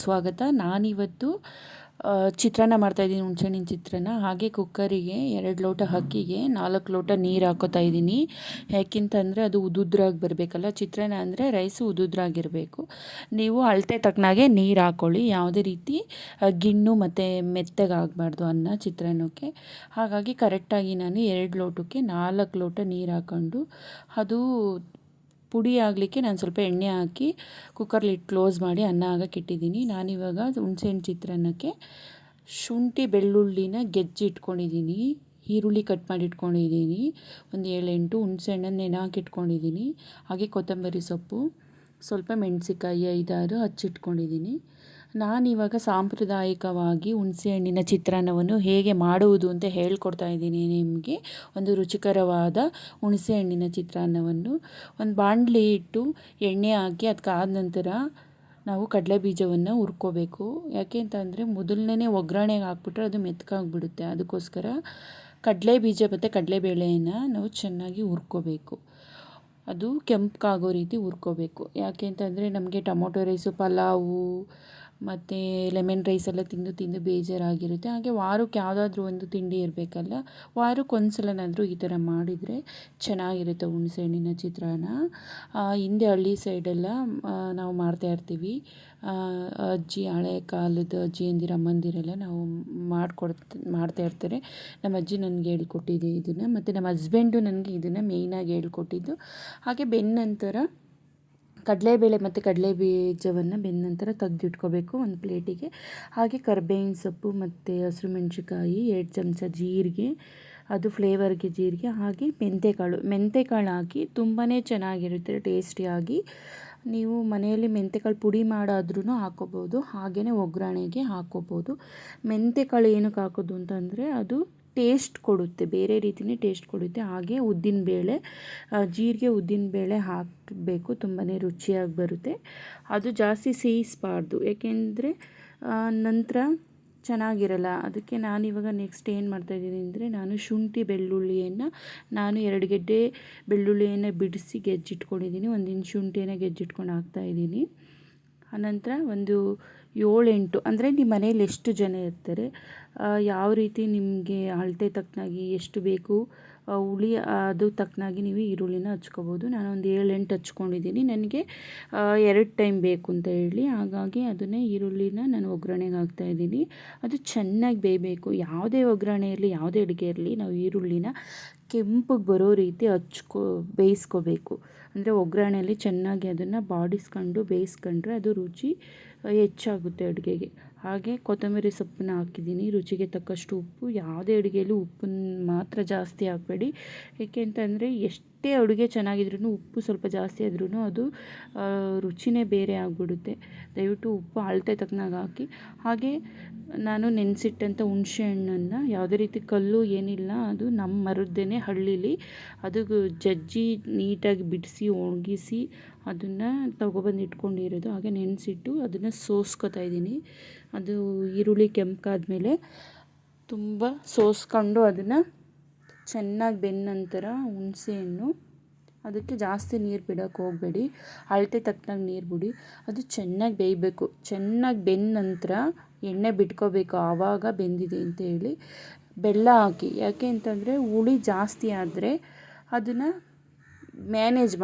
ಸ್ವಾಗತ. ನಾನಿವತ್ತು ಚಿತ್ರಾನ್ನ ಮಾಡ್ತಾಯಿದ್ದೀನಿ, ಹುಣಸೆಹಣ್ಣಿನ ಚಿತ್ರಾನ್ನ. ಹಾಗೆ ಕುಕ್ಕರಿಗೆ 2 ಲೋಟ ಅಕ್ಕಿಗೆ 4 ಲೋಟ ನೀರು ಹಾಕೋತಾ ಇದ್ದೀನಿ. ಯಾಕೆಂತಂದರೆ ಅದು ಉದುದ್ರಾಗಿ ಬರಬೇಕಲ್ಲ. ಚಿತ್ರಾನ್ನ ಅಂದರೆ ರೈಸು ಉದುದ್ರಾಗಿರಬೇಕು. ನೀವು ಅಳತೆ ತಕ್ಕನಾಗೆ ನೀರು ಹಾಕ್ಕೊಳ್ಳಿ. ಯಾವುದೇ ರೀತಿ ಗಿಣ್ಣು ಮತ್ತು ಮೆತ್ತಗಾಗಬಾರ್ದು ಅನ್ನ ಚಿತ್ರಾನ್ನಕ್ಕೆ. ಹಾಗಾಗಿ ಕರೆಕ್ಟಾಗಿ ನಾನು 2 ಲೋಟಕ್ಕೆ 4 ಲೋಟ ನೀರು ಹಾಕ್ಕೊಂಡು ಅದು ಪುಡಿ ಆಗಲಿಕ್ಕೆ ನಾನು ಸ್ವಲ್ಪ ಎಣ್ಣೆ ಹಾಕಿ ಕುಕ್ಕರ್ ಲಿಡ್ ಕ್ಲೋಸ್ ಮಾಡಿ ಅನ್ನ ಆಗಕ್ಕೆ ಇಟ್ಟಿದ್ದೀನಿ. ನಾನಿವಾಗ ಹುಣಸೆಹಣ್ಣು ಚಿತ್ರಾನ್ನಕ್ಕೆ ಶುಂಠಿ ಬೆಳ್ಳುಳ್ಳಿನ ಗೆಜ್ಜಿ ಇಟ್ಕೊಂಡಿದ್ದೀನಿ, ಈರುಳ್ಳಿ ಕಟ್ ಮಾಡಿ ಇಟ್ಕೊಂಡಿದ್ದೀನಿ, ಒಂದು 7-8 ಹುಣಸೆಹಣ್ಣನ್ನು ನೆನೆ ಹಾಕಿ ಇಟ್ಕೊಂಡಿದ್ದೀನಿ. ಹಾಗೆ ಕೊತ್ತಂಬರಿ ಸೊಪ್ಪು, ಸ್ವಲ್ಪ ಮೆಣಸಿಕಾಯಿ 5-6 ಹಚ್ಚಿಟ್ಕೊಂಡಿದ್ದೀನಿ. ನಾನಿವಾಗ ಸಾಂಪ್ರದಾಯಿಕವಾಗಿ ಹುಣಸೆಹಣ್ಣಿನ ಚಿತ್ರಾನ್ನವನ್ನು ಹೇಗೆ ಮಾಡುವುದು ಅಂತ ಹೇಳ್ಕೊಡ್ತಾ ಇದ್ದೀನಿ ನಿಮಗೆ. ಒಂದು ರುಚಿಕರವಾದ ಹುಣಸೆಹಣ್ಣಿನ ಚಿತ್ರಾನ್ನವನ್ನು ಒಂದು ಬಾಣಲಿ ಇಟ್ಟು ಎಣ್ಣೆ ಹಾಕಿ ಅದಕ್ಕಾದ ನಂತರ ನಾವು ಕಡಲೆ ಬೀಜವನ್ನು ಹುರ್ಕೋಬೇಕು. ಯಾಕೆ ಅಂತಂದರೆ ಮೊದಲನೇ ಒಗ್ಗರಣೆಗೆ ಹಾಕ್ಬಿಟ್ರೆ ಅದು ಮೆತ್ತಗಾಗ್ಬಿಡುತ್ತೆ. ಅದಕ್ಕೋಸ್ಕರ ಕಡಲೆ ಬೀಜ ಮತ್ತು ಕಡಲೆಬೇಳೆಯನ್ನು ನಾವು ಚೆನ್ನಾಗಿ ಹುರ್ಕೋಬೇಕು. ಅದು ಕೆಂಪಗಾಗೋ ರೀತಿ ಹುರ್ಕೋಬೇಕು. ಯಾಕೆ ಅಂತಂದರೆ ನಮಗೆ ಟೊಮೊಟೊ ರೈಸು, ಪಲಾವು ಮತ್ತು ಲೆಮನ್ ರೈಸ್ ಎಲ್ಲ ತಿಂದು ಬೇಜಾರಾಗಿರುತ್ತೆ. ಹಾಗೆ ವಾರಕ್ಕೆ ಯಾವುದಾದ್ರೂ ಒಂದು ತಿಂಡಿ ಇರಬೇಕಲ್ಲ, ವಾರಕ್ಕೆ ಒಂದು ಸಲನಾದರೂ ಈ ಥರ ಮಾಡಿದರೆ ಚೆನ್ನಾಗಿರುತ್ತೆ ಹುಣಸೆಹಣ್ಣಿನ ಚಿತ್ರಾನ್ನ. ಹಿಂದೆ ಹಳ್ಳಿ ಸೈಡೆಲ್ಲ ನಾವು ಮಾಡ್ತಾಯಿರ್ತೀವಿ. ಅಜ್ಜಿ, ಹಳೆ ಕಾಲದ ಅಜ್ಜಿಯಂದಿರು, ಅಮ್ಮಂದಿರೆಲ್ಲ ನಾವು ಮಾಡ್ತಾಯಿರ್ತಾರೆ. ನಮ್ಮ ಅಜ್ಜಿ ನನಗೆ ಹೇಳ್ಕೊಟ್ಟಿದೆ ಇದನ್ನು, ಮತ್ತು ನಮ್ಮ ಹಸ್ಬೆಂಡು ನನಗೆ ಇದನ್ನು ಮೇಯ್ನಾಗಿ ಹೇಳ್ಕೊಟ್ಟಿದ್ದು. ಹಾಗೆ ಬೆಂದ ನಂತರ ಕಡಲೆಬೇಳೆ ಮತ್ತು ಕಡಲೆ ಬೀಜವನ್ನು ಬೆಂದ ನಂತರ ತೆಗೆದಿಟ್ಕೋಬೇಕು ಒಂದು ಪ್ಲೇಟಿಗೆ. ಹಾಗೆ ಕರಿಬೇವಿನ ಸೊಪ್ಪು ಮತ್ತು ಹಸಿರು ಮೆಣಸಿನ್ಕಾಯಿ, 2 ಚಮಚ ಜೀರಿಗೆ, ಅದು ಫ್ಲೇವರ್ಗೆ ಜೀರಿಗೆ, ಹಾಗೆ ಮೆಂತೆಕಾಳು ಹಾಕಿ ತುಂಬಾ ಚೆನ್ನಾಗಿರುತ್ತೆ ಟೇಸ್ಟಿಯಾಗಿ. ನೀವು ಮನೆಯಲ್ಲಿ ಮೆಂತೆಕಾಳು ಪುಡಿ ಮಾಡಾದ್ರೂ ಹಾಕ್ಕೋಬೋದು, ಹಾಗೆಯೇ ಒಗ್ಗರಣೆಗೆ ಹಾಕ್ಕೋಬೋದು. ಮೆಂತೆಕಾಳು ಏನಕ್ಕೆ ಹಾಕೋದು ಅಂತಂದರೆ ಅದು ಟೇಸ್ಟ್ ಕೊಡುತ್ತೆ, ಬೇರೆ ರೀತಿಯೇ ಟೇಸ್ಟ್ ಕೊಡುತ್ತೆ. ಹಾಗೆ ಉದ್ದಿನಬೇಳೆ, ಜೀರಿಗೆ ಉದ್ದಿನಬೇಳೆ ಹಾಕಬೇಕು, ತುಂಬಾ ರುಚಿಯಾಗಿ ಬರುತ್ತೆ. ಅದು ಜಾಸ್ತಿ ಸೇವಿಸಬಾರ್ದು, ಏಕೆಂದರೆ ನಂತರ ಚೆನ್ನಾಗಿರಲ್ಲ. ಅದಕ್ಕೆ ನಾನಿವಾಗ ನೆಕ್ಸ್ಟ್ ಏನು ಮಾಡ್ತಾಯಿದ್ದೀನಿ ಅಂದರೆ, ನಾನು ಶುಂಠಿ ಬೆಳ್ಳುಳ್ಳಿಯನ್ನು 2 ಗೆಡ್ಡೆ ಬೆಳ್ಳುಳ್ಳಿಯನ್ನು ಬಿಡಿಸಿ ಗೆಜ್ಜಿಟ್ಕೊಂಡಿದ್ದೀನಿ, 1 ಇಂಚ್ ಶುಂಠಿಯನ್ನು ಗೆಜ್ಜಿಟ್ಕೊಂಡು ಹಾಕ್ತಾಯಿದ್ದೀನಿ. ಆನಂತರ ಒಂದು 7-8 ಅಂದರೆ ನಿಮ್ಮ ಮನೇಲಿ ಎಷ್ಟು ಜನ ಇರ್ತಾರೆ, ಯಾವ ರೀತಿ ನಿಮಗೆ ಅಳತೆ ತಕ್ಕನಾಗಿ ಎಷ್ಟು ಬೇಕು ಹುಳಿ ಅದು ತಕ್ಕನಾಗಿ ನೀವು ಈರುಳ್ಳಿನ ಹಚ್ಕೋಬೋದು. ನಾನು ಒಂದು 7-8 ಹಚ್ಕೊಂಡಿದ್ದೀನಿ. ನನಗೆ 2 ಟೈಮ್ ಬೇಕು ಅಂತ ಹೇಳಿ, ಹಾಗಾಗಿ ಅದನ್ನೇ ಈರುಳ್ಳಿನ ನಾನು ಒಗ್ಗರಣೆಗೆ ಹಾಕ್ತಾಯಿದ್ದೀನಿ. ಅದು ಚೆನ್ನಾಗಿ ಬೇಯಬೇಕು. ಯಾವುದೇ ಒಗ್ಗರಣೆ ಇರಲಿ, ಯಾವುದೇ ಅಡುಗೆ ಇರಲಿ, ನಾವು ಈರುಳ್ಳಿನ ಕೆಂಪಗೆ ಬರೋ ರೀತಿ ಬೇಯಿಸ್ಕೋಬೇಕು. ಅಂದರೆ ಒಗ್ಗರಣೆಯಲ್ಲಿ ಚೆನ್ನಾಗಿ ಅದನ್ನು ಬಾಡಿಸ್ಕೊಂಡು ಬೇಯಿಸ್ಕೊಂಡ್ರೆ ಅದು ರುಚಿ ಹೆಚ್ಚಾಗುತ್ತೆ ಅಡುಗೆಗೆ. ಹಾಗೆ ಕೊತ್ತಂಬರಿ ಸೊಪ್ಪನ್ನ ಹಾಕಿದ್ದೀನಿ, ರುಚಿಗೆ ತಕ್ಕಷ್ಟು ಉಪ್ಪು. ಯಾವುದೇ ಅಡುಗೆಯಲ್ಲೂ ಉಪ್ಪನ್ನು ಮಾತ್ರ ಜಾಸ್ತಿ ಹಾಕಬೇಡಿ. ಏಕೆ ಅಂತಂದರೆ ಎಷ್ಟೇ ಅಡುಗೆ ಚೆನ್ನಾಗಿದ್ರೂ ಉಪ್ಪು ಸ್ವಲ್ಪ ಜಾಸ್ತಿ ಆದ್ರೂ ಅದು ರುಚಿನೇ ಬೇರೆ ಆಗಿಬಿಡುತ್ತೆ. ದಯವಿಟ್ಟು ಉಪ್ಪು ಅಳತೆ ತಕ್ಕನಾಗಿ ಹಾಕಿ. ಹಾಗೆ ನಾನು ನೆನೆಸಿಟ್ಟಂಥ ಹುಣಸೆ ಹಣ್ಣನ್ನು ಯಾವುದೇ ರೀತಿ ಕಲ್ಲು ಏನಿಲ್ಲ, ಅದು ನಮ್ಮ ಮರದ್ದೇನೆ ಹಳ್ಳೀಲಿ, ಅದು ಜಜ್ಜಿ ನೀಟಾಗಿ ಬಿಡಿಸಿ ಒಣಗಿಸಿ ಅದನ್ನು ತೊಗೊಬಂದು ಇಟ್ಕೊಂಡಿರೋದು. ಹಾಗೆ ನೆನೆಸಿಟ್ಟು ಅದನ್ನು ಸೋಸ್ಕೊತಾ ಇದ್ದೀನಿ. ಅದು ಈರುಳ್ಳಿ ಕೆಂಪಾದ್ಮೇಲೆ ತುಂಬ ಸೋಸ್ಕೊಂಡು ಅದನ್ನು ಚೆನ್ನಾಗಿ ಬೆಂದ ನಂತರ ಹುಣಸೆಹಣ್ಣು, ಅದಕ್ಕೆ ಜಾಸ್ತಿ ನೀರು ಬಿಡೋಕ್ಕೆ ಹೋಗಬೇಡಿ, ಅಳತೆ ತಕ್ಕನಾಗಿ ನೀರು ಬಿಡಿ. ಅದು ಚೆನ್ನಾಗಿ ಬೇಯಬೇಕು. ಚೆನ್ನಾಗಿ ಬೆಂದ ನಂತರ ಎಣ್ಣೆ ಬಿಟ್ಕೋಬೇಕು, ಆವಾಗ ಬೆಂದಿದೆ ಅಂತ ಹೇಳಿ. ಬೆಲ್ಲ ಹಾಕಿ, ಯಾಕೆ ಅಂತಂದರೆ ಹುಳಿ ಜಾಸ್ತಿ ಆದರೆ ಅದನ್ನು ಬ್ಯಾಲೆನ್ಸ್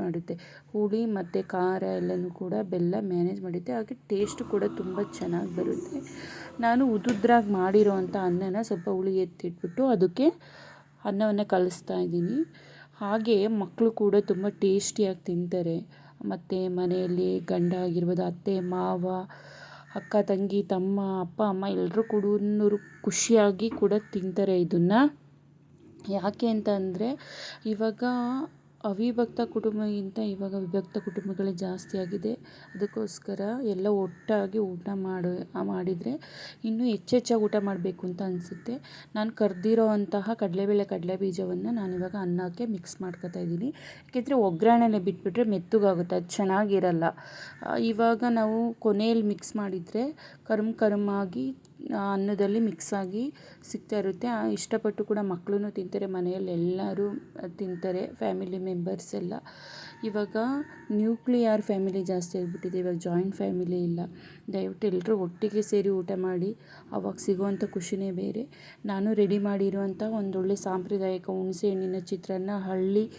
ಮಾಡುತ್ತೆ. ಹುಳಿ ಮತ್ತು ಖಾರ ಎಲ್ಲನೂ ಕೂಡ ಬೆಲ್ಲ ಮ್ಯಾನೇಜ್ ಮಾಡುತ್ತೆ. ಹಾಗೆ ಟೇಸ್ಟು ಕೂಡ ತುಂಬ ಚೆನ್ನಾಗಿ ಬರುತ್ತೆ. ನಾನು ಉದುದ್ರಾಗಿ ಮಾಡಿರೋವಂಥ ಅನ್ನನ ಸ್ವಲ್ಪ ಹುಳಿ ಎತ್ತಿಟ್ಬಿಟ್ಟು ಅದಕ್ಕೆ ಅನ್ನವನ್ನು ಕಲಿಸ್ತಾ ಇದ್ದೀನಿ. ಹಾಗೆ ಮಕ್ಕಳು ಕೂಡ ತುಂಬ ಟೇಸ್ಟಿಯಾಗಿ ತಿಂತಾರೆ. ಮತ್ತು ಮನೆಯಲ್ಲಿ ಗಂಡ ಆಗಿರ್ಬೋದು, ಅತ್ತೆ ಮಾವ, ಅಕ್ಕ ತಂಗಿ, ತಮ್ಮ, ಅಪ್ಪ ಅಮ್ಮ ಎಲ್ಲರೂ ಕೂಡ ಖುಷಿಯಾಗಿ ಕೂಡ ತಿಂತಾರೆ ಇದನ್ನು. ಯಾಕೆ ಅಂತ ಅಂದರೆ ಇವಾಗ ಅವಿಭಕ್ತ ಕುಟುಂಬಕ್ಕಿಂತ ಇವಾಗ ವಿಭಕ್ತ ಕುಟುಂಬಗಳೇ ಜಾಸ್ತಿ ಆಗಿದೆ. ಅದಕ್ಕೋಸ್ಕರ ಎಲ್ಲ ಒಟ್ಟಾಗಿ ಊಟ ಮಾಡಿದರೆ ಇನ್ನೂ ಹೆಚ್ಚೆಚ್ಚಾಗಿ ಊಟ ಮಾಡಬೇಕು ಅಂತ ಅನಿಸುತ್ತೆ. ನಾನು ಕರೆದಿರೋ ಅಂತಹ ಕಡಲೆ ಬೀಜವನ್ನು ನಾನಿವಾಗ ಅನ್ನಕ್ಕೆ ಮಿಕ್ಸ್ ಮಾಡ್ಕೊತಾ ಇದ್ದೀನಿ. ಯಾಕೆಂದರೆ ಒಗ್ಗರಣೆಲೆ ಬಿಟ್ಬಿಟ್ರೆ ಮೆತ್ತಗಾಗುತ್ತೆ, ಅದು ಚೆನ್ನಾಗಿರಲ್ಲ. ಇವಾಗ ನಾವು ಕೊನೆಯಲ್ಲಿ ಮಿಕ್ಸ್ ಮಾಡಿದರೆ ಕರುಮಾಗಿ ಅನ್ನದಲ್ಲಿ ಮಿಕ್ಸಾಗಿ ಸಿಗ್ತಾ ಇರುತ್ತೆ. ಇಷ್ಟಪಟ್ಟು ಕೂಡ ಮಕ್ಕಳು ತಿಂತಾರೆ, ಮನೆಯಲ್ಲಿ ಎಲ್ಲರೂ ತಿಂತಾರೆ, ಫ್ಯಾಮಿಲಿ ಮೆಂಬರ್ಸ್ ಎಲ್ಲ. ಇವಾಗ ನ್ಯೂಕ್ಲಿಯರ್ ಫ್ಯಾಮಿಲಿ ಜಾಸ್ತಿ ಆಗಿಬಿಟ್ಟಿದೆ, ಇವಾಗ ಜಾಯಿಂಟ್ ಫ್ಯಾಮಿಲಿ ಇಲ್ಲ. ದಯವಿಟ್ಟು ಎಲ್ಲರೂ ಒಟ್ಟಿಗೆ ಸೇರಿ ಊಟ ಮಾಡಿ, ಅವಾಗ ಸಿಗೋವಂಥ ಖುಷಿನೇ ಬೇರೆ. ನಾನು ರೆಡಿ ಮಾಡಿರುವಂಥ ಒಂದೊಳ್ಳೆ ಸಾಂಪ್ರದಾಯಿಕ ಹುಣಸೆ ಹಣ್ಣಿನ ಚಿತ್ರಾನ್ನ, ಹಳ್ಳಿ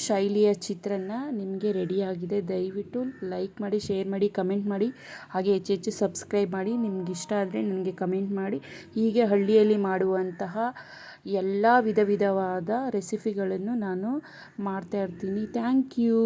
ಶೈಲಿಯ ಚಿತ್ರಾನ್ನ ನಿಮಗೆ ರೆಡಿಯಾಗಿದೆ. ದಯವಿಟ್ಟು ಲೈಕ್ ಮಾಡಿ, ಶೇರ್ ಮಾಡಿ, ಕಮೆಂಟ್ ಮಾಡಿ, ಹಾಗೆ ಹೆಚ್ಚು ಸಬ್ಸ್ಕ್ರೈಬ್ ಮಾಡಿ. ನಿಮ್ಗೆ ಇಷ್ಟ ಆದರೆ ನನಗೆ ಕಮೆಂಟ್ ಮಾಡಿ. ಹೀಗೆ ಹಳ್ಳಿಯಲ್ಲಿ ಮಾಡುವಂತಹ ಎಲ್ಲ ವಿಧವಾದ ರೆಸಿಪಿಗಳನ್ನು ನಾನು ಮಾಡ್ತಾಯಿರ್ತೀನಿ. Thank you.